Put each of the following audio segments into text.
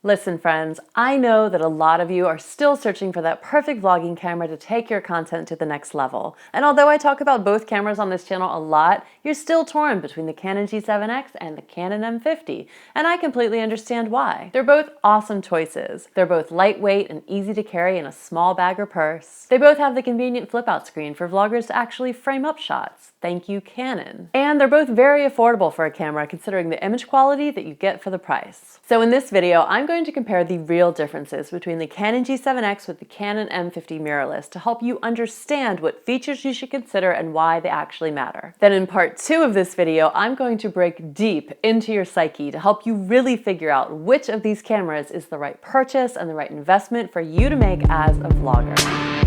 Listen, friends, I know that a lot of you are still searching for that perfect vlogging camera to take your content to the next level. And although I talk about both cameras on this channel a lot, you're still torn between the Canon G7X and the Canon M50. And I completely understand why. They're both awesome choices. They're both lightweight and easy to carry in a small bag or purse. They both have the convenient flip-out screen for vloggers to actually frame up shots. Thank you, Canon. And they're both very affordable for a camera considering the image quality that you get for the price. So in this video, I'm going to compare the real differences between the Canon G7X with the Canon M50 mirrorless to help you understand what features you should consider and why they actually matter. Then in part 2 of this video, I'm going to break deep into your psyche to help you really figure out which of these cameras is the right purchase and the right investment for you to make as a vlogger.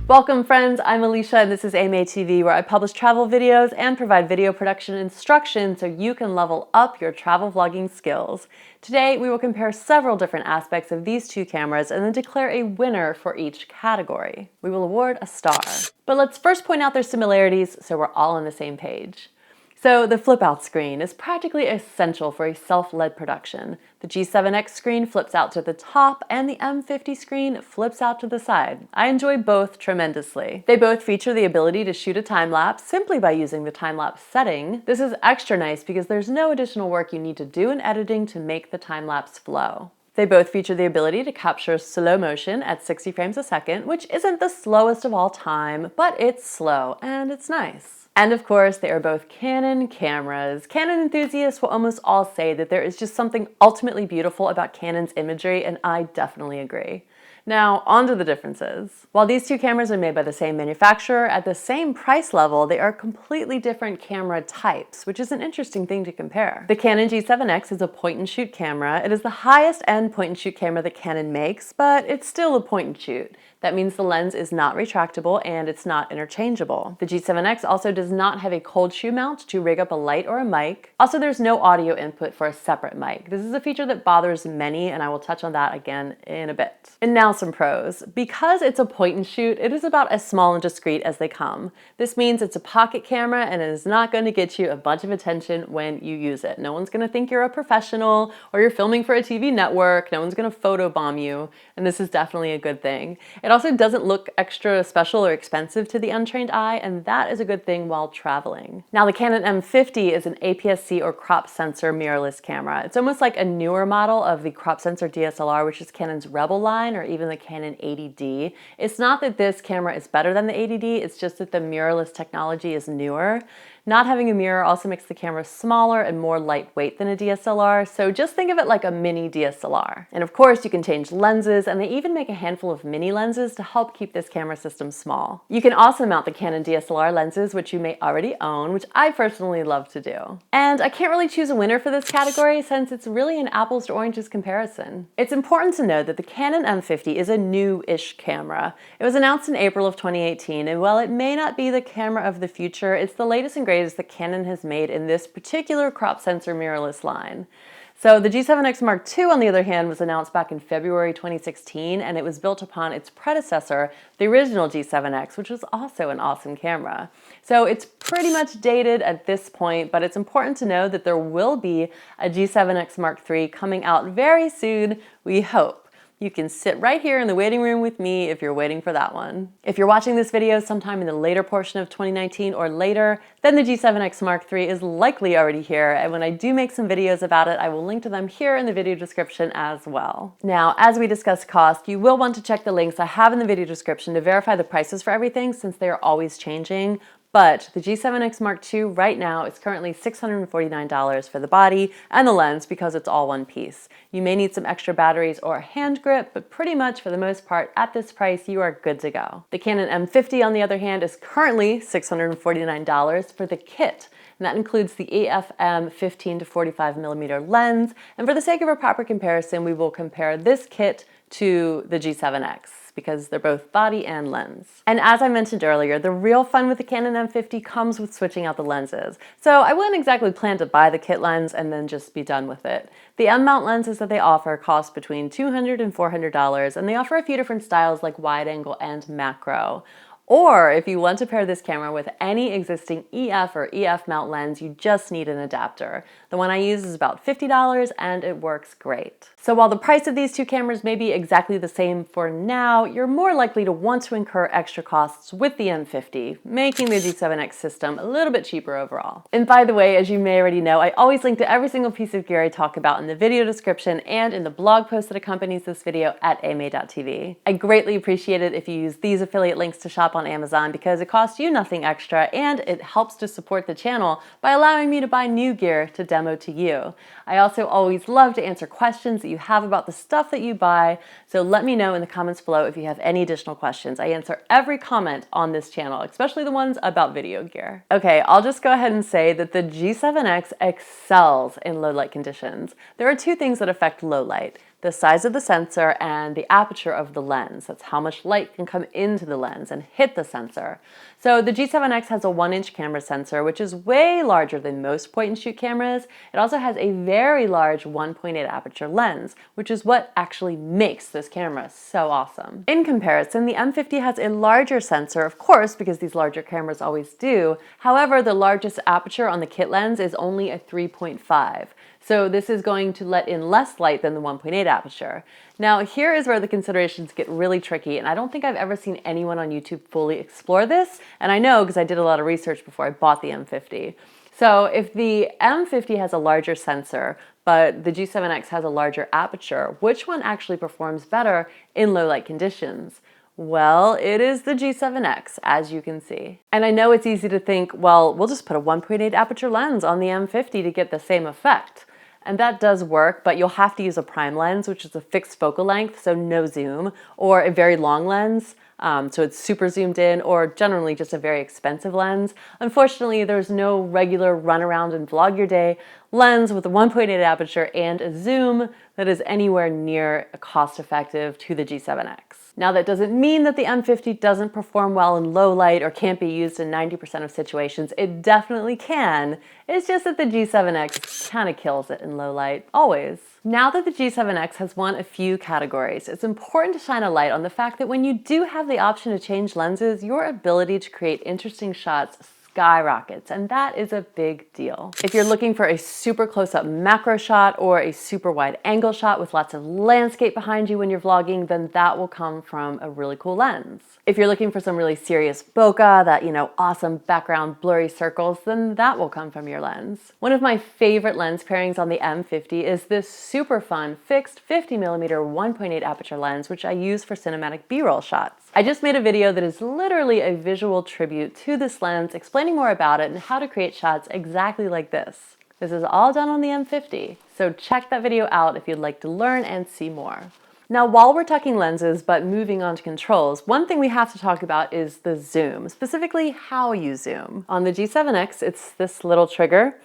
Welcome friends, I'm Alicia and this is AMATV, where I publish travel videos and provide video production instruction so you can level up your travel vlogging skills. Today we will compare several different aspects of these two cameras and then declare a winner for each category. We will award a star. But let's first point out their similarities so we're all on the same page. So the flip-out screen is practically essential for a self-led production. The G7X screen flips out to the top and the M50 screen flips out to the side. I enjoy both tremendously. They both feature the ability to shoot a time-lapse simply by using the time-lapse setting. This is extra nice because there's no additional work you need to do in editing to make the time-lapse flow. They both feature the ability to capture slow motion at 60 frames a second, which isn't the slowest of all time, but it's slow and it's nice. And of course, they are both Canon cameras. Canon enthusiasts will almost all say that there is just something ultimately beautiful about Canon's imagery, and I definitely agree. Now, on to the differences. While these two cameras are made by the same manufacturer, at the same price level, they are completely different camera types, which is an interesting thing to compare. The Canon G7X is a point-and-shoot camera. It is the highest-end point-and-shoot camera that Canon makes, but it's still a point-and-shoot. That means the lens is not retractable and it's not interchangeable. The G7X also does not have a cold shoe mount to rig up a light or a mic. Also, there's no audio input for a separate mic. This is a feature that bothers many, and I will touch on that again in a bit. And now some pros. Because it's a point and shoot, it is about as small and discreet as they come. This means it's a pocket camera and it is not going to get you a bunch of attention when you use it. No one's going to think you're a professional or you're filming for a TV network. No one's going to photobomb you, and this is definitely a good thing. It also doesn't look extra special or expensive to the untrained eye, and that is a good thing while traveling. Now, the Canon M50 is an APS-C or crop sensor mirrorless camera. It's almost like a newer model of the crop sensor DSLR, which is Canon's Rebel line, or even the Canon 80D. It's not that this camera is better than the 80D, it's just that the mirrorless technology is newer. Not having a mirror also makes the camera smaller and more lightweight than a DSLR, so just think of it like a mini DSLR. And of course, you can change lenses, and they even make a handful of mini lenses to help keep this camera system small. You can also mount the Canon DSLR lenses, which you may already own, which I personally love to do. And I can't really choose a winner for this category since it's really an apples to oranges comparison. It's important to note that the Canon M50 is a new-ish camera. It was announced in April of 2018, and while it may not be the camera of the future, it's the latest and greatest that Canon has made in this particular crop sensor mirrorless line. So the G7X Mark II, on the other hand, was announced back in February 2016, and it was built upon its predecessor, the original G7X, which was also an awesome camera. So it's pretty much dated at this point, but it's important to know that there will be a G7X Mark III coming out very soon, we hope. You can sit right here in the waiting room with me if you're waiting for that one. If you're watching this video sometime in the later portion of 2019 or later, then the G7X Mark III is likely already here, and when I do make some videos about it, I will link to them here in the video description as well. Now, as we discuss cost, you will want to check the links I have in the video description to verify the prices for everything since they are always changing. But the G7X Mark II right now is currently $649 for the body and the lens because it's all one piece. You may need some extra batteries or a hand grip, but pretty much for the most part at this price you are good to go. The Canon M50 on the other hand is currently $649 for the kit. And that includes the AFM 15 to 45mm lens. And for the sake of a proper comparison, we will compare this kit to the G7X because they're both body and lens. And as I mentioned earlier, the real fun with the Canon M50 comes with switching out the lenses. So I wouldn't exactly plan to buy the kit lens and then just be done with it. The M-mount lenses that they offer cost between $200 and $400, and they offer a few different styles like wide angle and macro. Or if you want to pair this camera with any existing EF or EF mount lens, you just need an adapter. The The one I use is about $50 and it works great. So while the price of these two cameras may be exactly the same for now, you're more likely to want to incur extra costs with the M50, making the G7X system a little bit cheaper overall. And by the way, as you may already know, I always link to every single piece of gear I talk about in the video description and in the blog post that accompanies this video at ama.tv. I greatly appreciate it if you use these affiliate links to shop on Amazon because it costs you nothing extra and it helps to support the channel by allowing me to buy new gear to demo to you. I also always love to answer questions that you have about the stuff that you buy, so let me know in the comments below if you have any additional questions. I answer every comment on this channel, especially the ones about video gear. Okay, I'll just go ahead and say that the G7X excels in low light conditions. There are two things that affect low light: the size of the sensor and the aperture of the lens. That's how much light can come into the lens and hit the sensor. So the G7X has a 1-inch camera sensor, which is way larger than most point-and-shoot cameras. It also has a very large 1.8 aperture lens, which is what actually makes this camera so awesome. In comparison, the M50 has a larger sensor, of course, because these larger cameras always do. However, the largest aperture on the kit lens is only a 3.5. So this is going to let in less light than the 1.8 aperture. Now here is where the considerations get really tricky, and I don't think I've ever seen anyone on YouTube fully explore this, and I know because I did a lot of research before I bought the M50. So if the M50 has a larger sensor, but the G7X has a larger aperture, which one actually performs better in low light conditions? Well, it is the G7X, as you can see. And I know it's easy to think, well, we'll just put a 1.8 aperture lens on the M50 to get the same effect. And that does work, but you'll have to use a prime lens, which is a fixed focal length, so no zoom, or a very long lens, so it's super zoomed in, or generally just a very expensive lens. Unfortunately, there's no regular run around and vlog your day lens with a 1.8 aperture and a zoom that is anywhere near cost effective to the G7X. Now that doesn't mean that the M50 doesn't perform well in low light or can't be used in 90% of situations. It definitely can. It's just that the G7X kind of kills it in low light, always. Now that the G7X has won a few categories, it's important to shine a light on the fact that when you do have the option to change lenses, your ability to create interesting shots skyrockets, and that is a big deal. If you're looking for a super close-up macro shot or a super wide angle shot with lots of landscape behind you when you're vlogging, then that will come from a really cool lens. If you're looking for some really serious bokeh, that, awesome background blurry circles, then that will come from your lens. One of my favorite lens pairings on the M50 is this super fun fixed 50mm 1.8 aperture lens, which I use for cinematic B-roll shots. I just made a video that is literally a visual tribute to this lens, explaining more about it and how to create shots exactly like this. This is all done on the M50, so check that video out if you'd like to learn and see more. Now, while we're talking lenses, but moving on to controls, one thing we have to talk about is the zoom, specifically how you zoom. On the G7X, it's this little trigger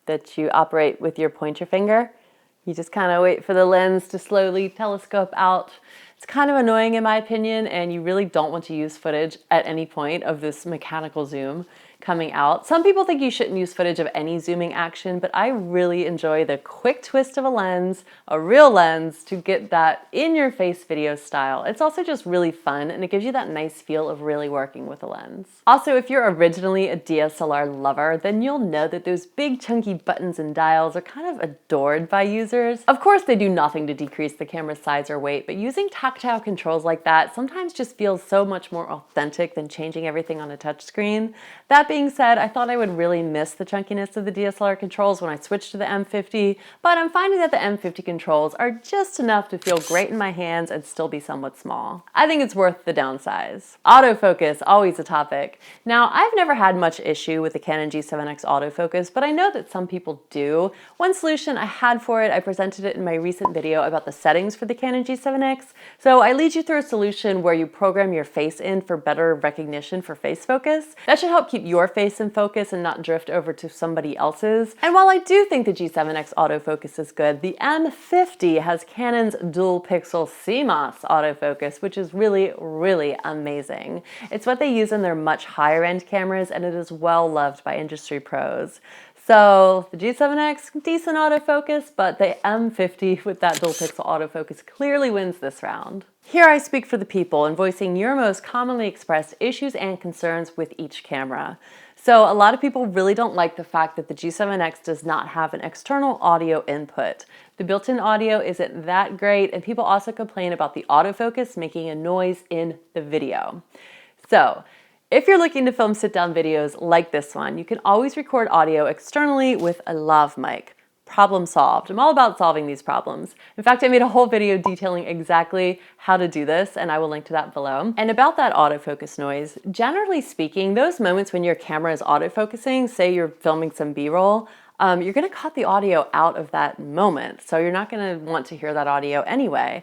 that you operate with your pointer finger. You just kind of wait for the lens to slowly telescope out. It's kind of annoying in my opinion, and you really don't want to use footage at any point of this mechanical zoom coming out. Some people think you shouldn't use footage of any zooming action, but I really enjoy the quick twist of a lens, a real lens, to get that in-your-face video style. It's also just really fun, and it gives you that nice feel of really working with a lens. Also, if you're originally a DSLR lover, then you'll know that those big chunky buttons and dials are kind of adored by users. Of course, they do nothing to decrease the camera's size or weight, but using tactile controls like that sometimes just feels so much more authentic than changing everything on a touchscreen. That being said, I thought I would really miss the chunkiness of the DSLR controls when I switched to the M50, but I'm finding that the M50 controls are just enough to feel great in my hands and still be somewhat small. I think it's worth the downsize. Autofocus, always a topic. Now, I've never had much issue with the Canon G7X autofocus, but I know that some people do. One solution I had for it, I presented it in my recent video about the settings for the Canon G7X. So I lead you through a solution where you program your face in for better recognition for face focus. That should help keep your face in focus and not drift over to somebody else's. And while I do think the G7X autofocus is good, the M50 has Canon's dual pixel CMOS autofocus, which is really, really amazing. It's what they use in their much higher end cameras, and it is well loved by industry pros. So the G7X, decent autofocus, but the M50 with that dual pixel autofocus clearly wins this round. Here I speak for the people in voicing your most commonly expressed issues and concerns with each camera. So a lot of people really don't like the fact that the G7X does not have an external audio input. The built-in audio isn't that great, and people also complain about the autofocus making a noise in the video. So if you're looking to film sit-down videos like this one, you can always record audio externally with a lav mic. Problem solved. I'm all about solving these problems. In fact, I made a whole video detailing exactly how to do this, and I will link to that below. And about that autofocus noise, generally speaking, those moments when your camera is autofocusing, say you're filming some B-roll, you're gonna cut the audio out of that moment. So you're not gonna want to hear that audio anyway.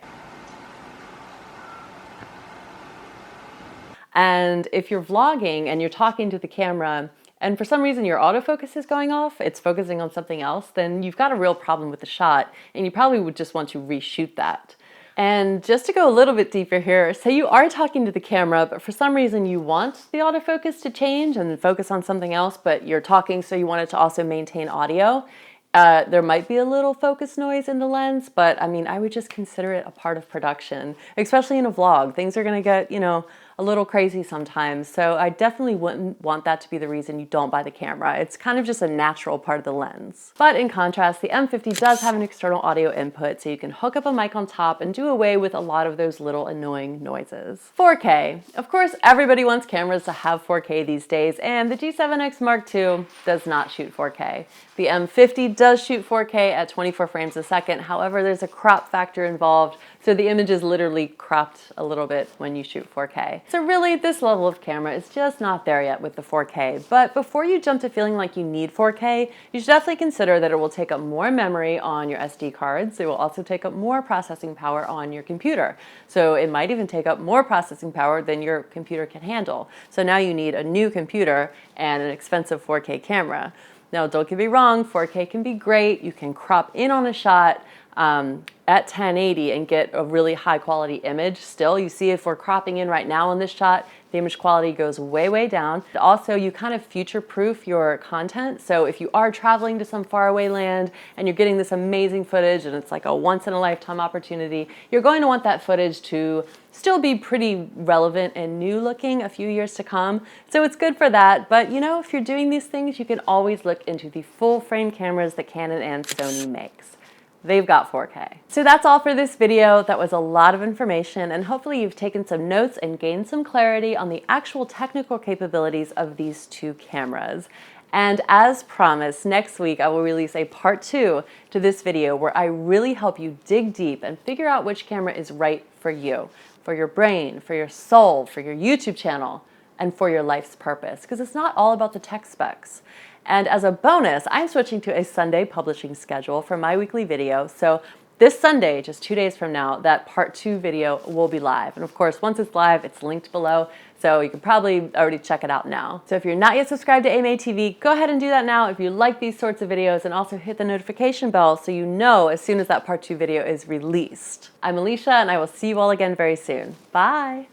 And if you're vlogging and you're talking to the camera, and for some reason your autofocus is going off, it's focusing on something else, then you've got a real problem with the shot, and you probably would just want to reshoot that. And just to go a little bit deeper here, say you are talking to the camera, but for some reason you want the autofocus to change and focus on something else, but you're talking so you want it to also maintain audio. There might be a little focus noise in the lens, but I mean, I would just consider it a part of production, especially in a vlog. Things are gonna get, a little crazy sometimes. So I definitely wouldn't want that to be the reason you don't buy the camera. It's kind of just a natural part of the lens. But in contrast, the M50 does have an external audio input, so you can hook up a mic on top and do away with a lot of those little annoying noises. 4K. Of course, everybody wants cameras to have 4K these days, and the G7X Mark II does not shoot 4K. The M50 does shoot 4K at 24 frames a second. However, there's a crop factor involved, so the image is literally cropped a little bit when you shoot 4K. So really, this level of camera is just not there yet with the 4K. But before you jump to feeling like you need 4K, you should definitely consider that it will take up more memory on your SD cards. It will also take up more processing power on your computer. So it might even take up more processing power than your computer can handle. So now you need a new computer and an expensive 4K camera. Now, don't get me wrong, 4K can be great. You can crop in on a shot at 1080 and get a really high quality image. Still, you see if we're cropping in right now on this shot, the image quality goes way, way down. Also, you kind of future-proof your content. So if you are traveling to some faraway land and you're getting this amazing footage and it's like a once-in-a-lifetime opportunity, you're going to want that footage to still be pretty relevant and new looking a few years to come. So it's good for that. But if you're doing these things, you can always look into the full frame cameras that Canon and Sony makes. They've got 4K. So that's all for this video. That was a lot of information, and hopefully you've taken some notes and gained some clarity on the actual technical capabilities of these two cameras. And as promised, next week I will release a part 2 to this video where I really help you dig deep and figure out which camera is right for you, for your brain, for your soul, for your YouTube channel, and for your life's purpose, because it's not all about the tech specs. And as a bonus, I'm switching to a Sunday publishing schedule for my weekly video. So this Sunday, just 2 days from now, that part 2 video will be live. And of course, once it's live, it's linked below. So you can probably already check it out now. So if you're not yet subscribed to AMA TV, go ahead and do that now if you like these sorts of videos, and also hit the notification bell so you know as soon as that part 2 video is released. I'm Alicia, and I will see you all again very soon. Bye.